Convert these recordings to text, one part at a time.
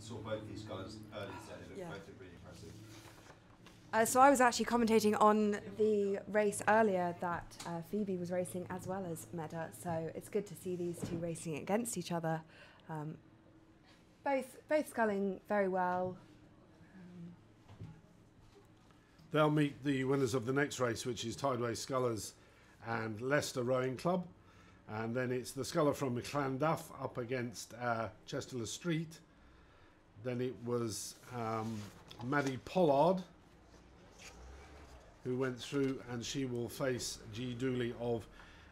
saw both these guys early today. They looked both really impressive. So I was actually commentating on the race earlier that Phoebe was racing as well as Meda, so it's good to see these two racing against each other. Both sculling very well. They'll meet the winners of the next race, which is Tideway Scullers and Leicester Rowing Club. And then it's the sculler from Llandaff up against Chesterley Street. Then it was Maddie Pollard who went through, and she will face G. Dooley of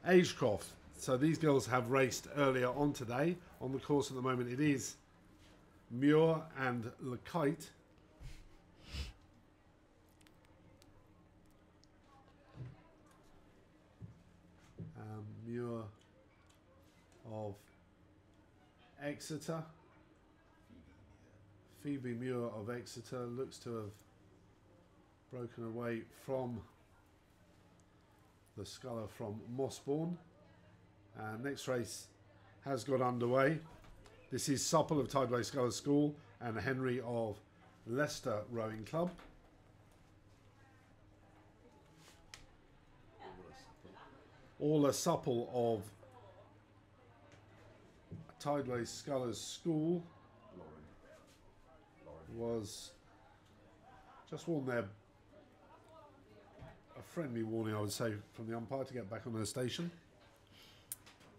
Agecroft. So these girls have raced earlier on today. On the course at the moment it is Muir and Lekite. Muir of Exeter. Phoebe Muir of Exeter looks to have broken away from the sculler from Mossbourne. Next race has got underway. This is Supple of Tideway Scullers School and Henry of Leicester Rowing Club. Orla Supple of Tideway Scullers School was just warned there. A friendly warning, I would say, from the umpire to get back on her station.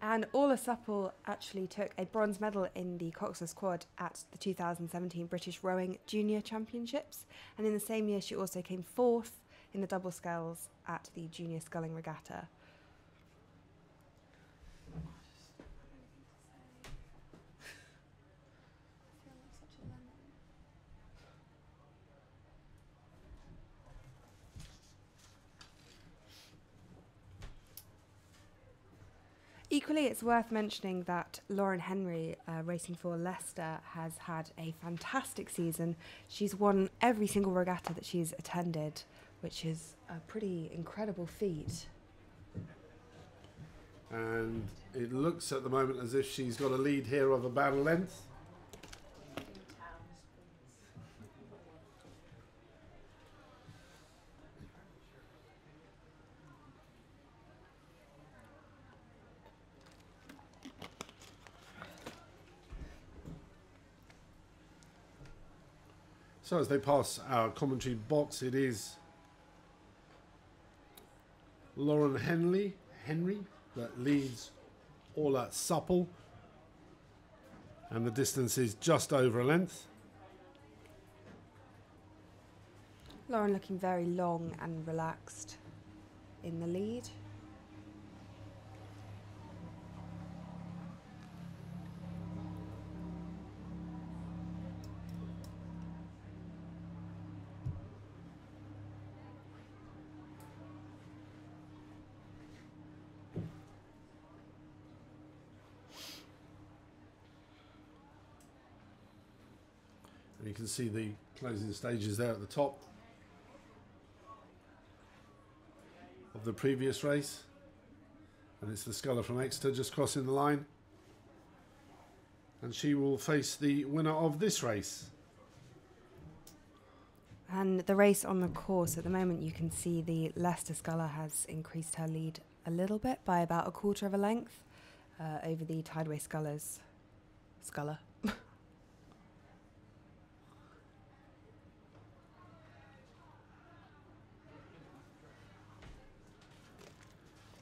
And Orla Supple actually took a bronze medal in the Coxer squad at the 2017 British Rowing Junior Championships. And in the same year, she also came fourth in the double sculls at the Junior Sculling Regatta. Equally, it's worth mentioning that Lauren Henry, racing for Leicester, has had a fantastic season. She's won every single regatta that she's attended, which is a pretty incredible feat. And it looks at the moment as if she's got a lead here of about a length. So as they pass our commentary box, it is Lauren Henry that leads Orla Supple, and the distance is just over a length. Lauren looking very long and relaxed in the lead. You can see the closing stages there at the top of the previous race. And it's the sculler from Exeter just crossing the line. And she will face the winner of this race. And the race on the course at the moment, you can see the Leicester sculler has increased her lead a little bit by about a quarter of a length over the Tideway Scullers sculler.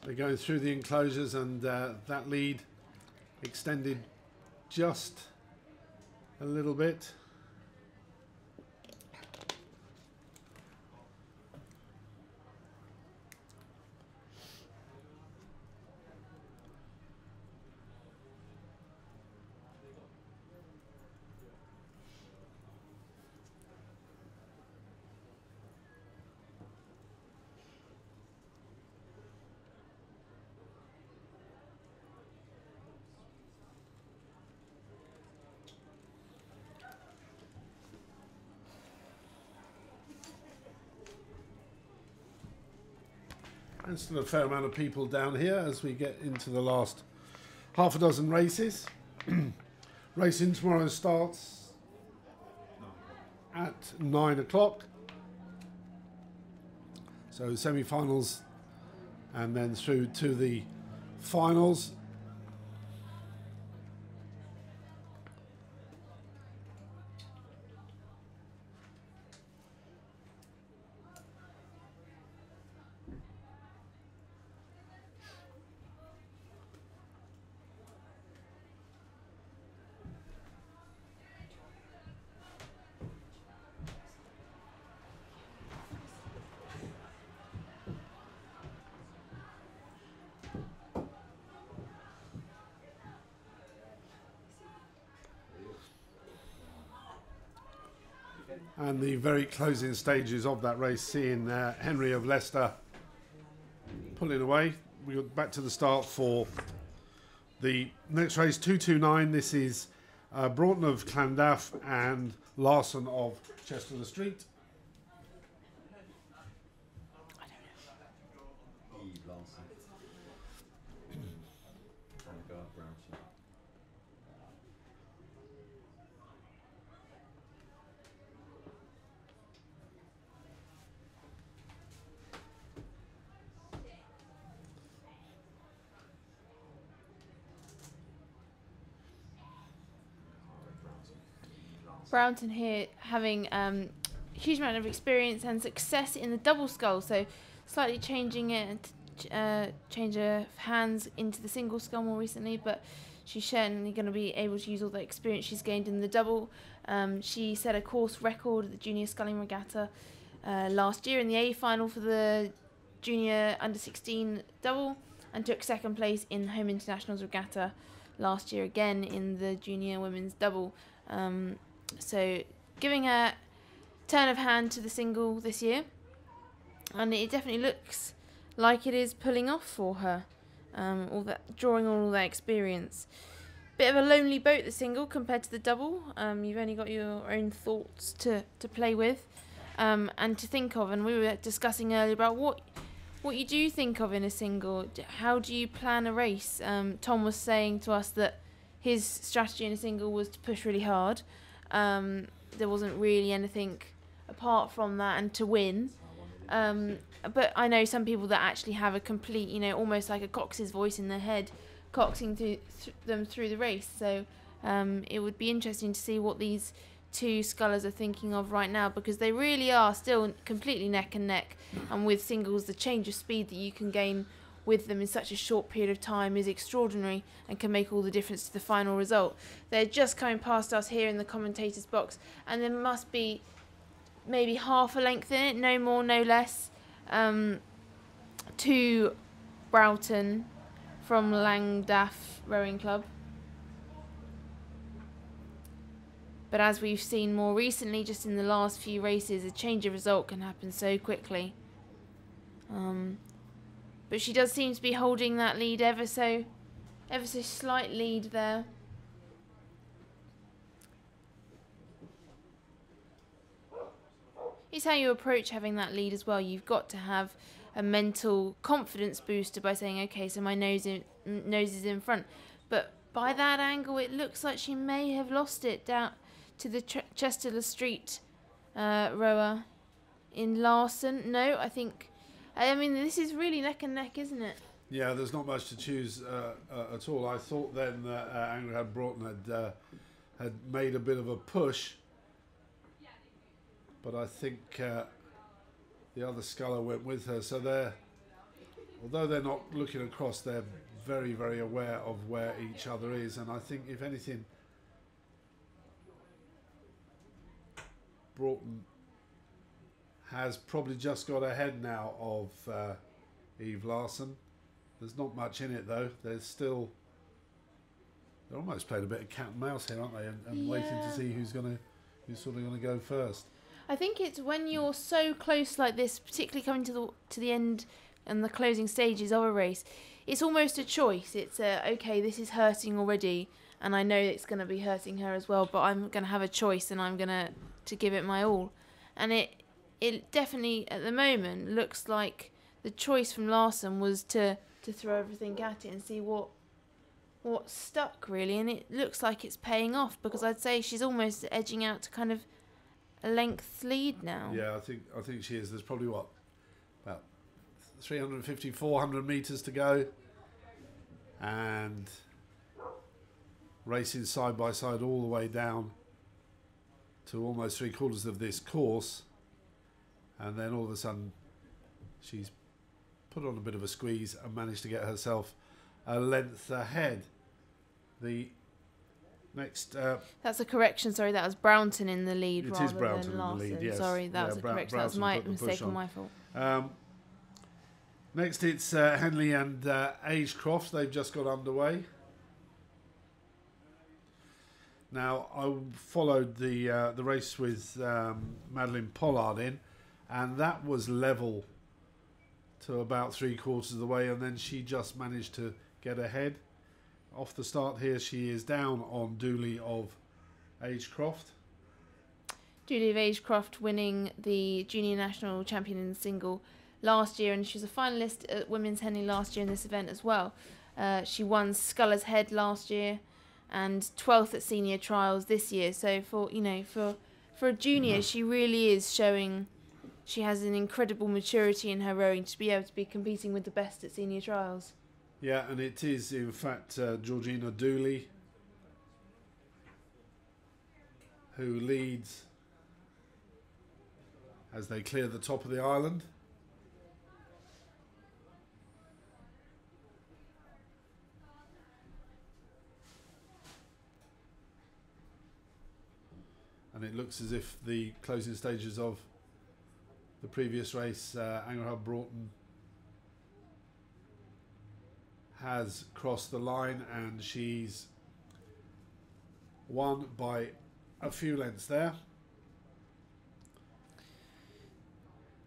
They're going through the enclosures, and that lead extended just a little bit. And still a fair amount of people down here as we get into the last half a dozen races. Racing tomorrow starts at 9 o'clock. So semi-finals and then through to the finals. And the very closing stages of that race, seeing Henley of Leicester pulling away. We go back to the start for the next race, 229. This is Broughton of Llandaff and Larson of Chester Street. Brownton here having a huge amount of experience and success in the double scull, so slightly changing it and change of hands into the single scull more recently, but she's certainly going to be able to use all the experience she's gained in the double. She set a course record at the Junior Sculling Regatta last year in the A final for the Junior Under-16 double and took second place in the Home Internationals Regatta last year again in the Junior Women's double. So giving a turn of hand to the single this year, and it definitely looks like it is pulling off for her. All that drawing on all that experience. Bit of a lonely boat, the single, compared to the double. You've only got your own thoughts to play with and to think of. And we were discussing earlier about what you do think of in a single. How do you plan a race? Tom was saying to us that his strategy in a single was to push really hard. There wasn't really anything apart from that, and to win. But I know some people that actually have a complete, almost like a Cox's voice in their head, coxing them through the race. So it would be interesting to see what these two scullers are thinking of right now, because they really are still completely neck and neck. And with singles, the change of speed that you can gain with them in such a short period of time is extraordinary and can make all the difference to the final result. They're just coming past us here in the commentators box, and there must be maybe half a length in it, no more, no less, to Broughton from Llandaff Rowing Club. But as we've seen more recently, just in the last few races, a change of result can happen so quickly. But she does seem to be holding that lead ever so slight lead there. It's how you approach having that lead as well. You've got to have a mental confidence booster by saying, okay, so my nose is in front. But by that angle, it looks like she may have lost it down to the Chester Street rower in Larson. No, I mean, this is really neck and neck, isn't it? Yeah, there's not much to choose at all. I thought then that Anglia Broughton had made a bit of a push, but I think the other sculler went with her. So although they're not looking across, they're very, very aware of where each other is. And I think, if anything, Broughton has probably just got ahead now of Eve Larson. There's not much in it though. They're almost playing a bit of cat and mouse here, aren't they? And waiting to see who's sort of gonna go first. I think it's when you're so close like this, particularly coming to the end and the closing stages of a race, it's almost a choice. It's okay, this is hurting already, and I know it's going to be hurting her as well, but I'm going to have a choice, and I'm going to give it my all. And it definitely, at the moment, looks like the choice from Larson was to throw everything at it and see what stuck, really. And it looks like it's paying off, because I'd say she's almost edging out to kind of a length lead now. Yeah, I think she is. There's probably what, about 350, 400 metres to go, and racing side by side all the way down to almost 3/4 of this course, and then all of a sudden she's put on a bit of a squeeze and managed to get herself a length ahead. The next that's a correction, sorry, that was Brownton in the lead it rather is Brownton than Larson. in the lead, yes. Sorry, that was a correction. That's my mistake and my fault. Next it's Henley and Agecroft. They've just got underway. Now I followed the race with Madeline Pollard in, and that was level to about 3/4 of the way, and then she just managed to get ahead. Off the start here, she is down on Dooley of Agecroft. Julie of Agecroft winning the junior national champion in the single last year, and she was a finalist at Women's Henley last year in this event as well. She won Sculler's Head last year and 12th at senior trials this year. So for a junior, she really is showing she has an incredible maturity in her rowing to be able to be competing with the best at senior trials. Yeah, and it is in fact Georgina Dooley who leads as they clear the top of the island. And it looks as if the closing stages of the previous race, Angerhub Broughton has crossed the line, and she's won by a few lengths there.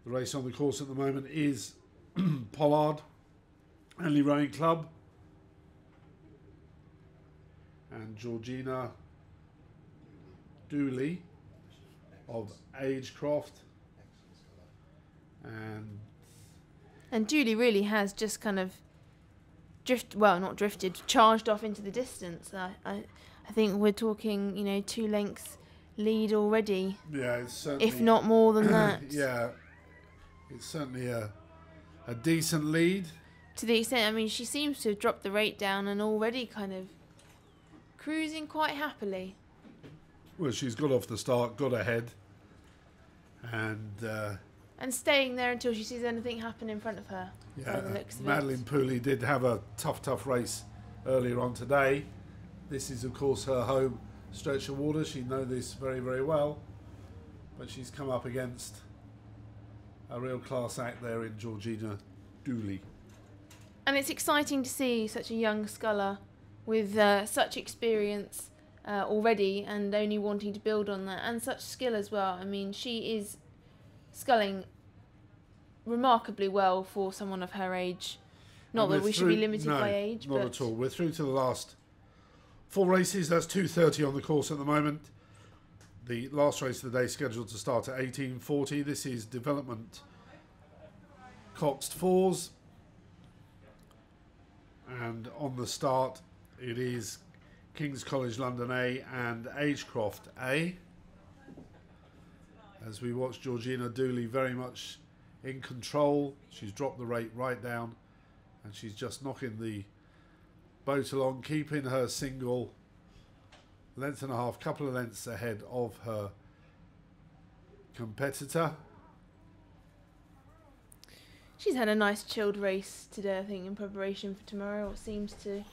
The race on the course at the moment is Pollard, Henley Rowing Club, and Georgina Dooley of Agecroft. And Dooley really has just kind of charged off into the distance. I think we're talking, 2 lengths lead already. Yeah, it's certainly, if not more than that. Yeah, it's certainly a decent lead. To the extent, she seems to have dropped the rate down and already kind of cruising quite happily. Well, she's got off the start, got ahead, and staying there until she sees anything happen in front of her. Yeah, Madeline Pooley did have a tough race earlier on today. This is, of course, her home stretch of water. She knows this very, very well. But she's come up against a real class act there in Georgina Dooley. And it's exciting to see such a young sculler with such experience already and only wanting to build on that, and such skill as well. She is sculling remarkably well for someone of her age. Not that we should be limited by age. Not at all. We're through to the last 4 races. That's 2:30 on the course at the moment. The last race of the day scheduled to start at 18:40. This is Development Coxed Fours. And on the start, it is King's College London A and Agecroft A. As we watch Georgina Dooley very much in control. She's dropped the rate right down, and she's just knocking the boat along, keeping her single length and a half, couple of lengths ahead of her competitor. She's had a nice chilled race today, I think, in preparation for tomorrow. Or seems to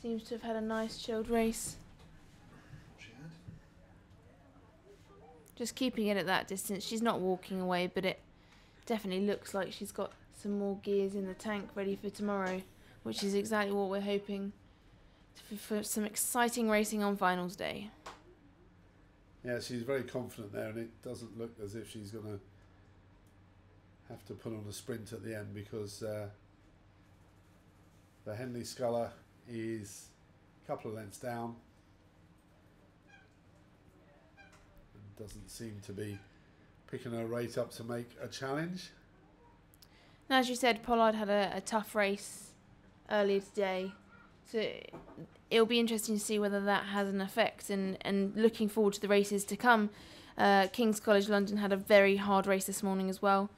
have had a nice chilled race. Just keeping it at that distance. She's not walking away, but it definitely looks like she's got some more gears in the tank ready for tomorrow, which is exactly what we're hoping for, some exciting racing on finals day. Yeah, she's very confident there, and it doesn't look as if she's going to have to put on a sprint at the end, because the Henley sculler is a couple of lengths down and doesn't seem to be picking her rate up to make a challenge. And as you said, Pollard had a tough race earlier today, So it'll be interesting to see whether that has an effect, and looking forward to the races to come. King's College London had a very hard race this morning as well.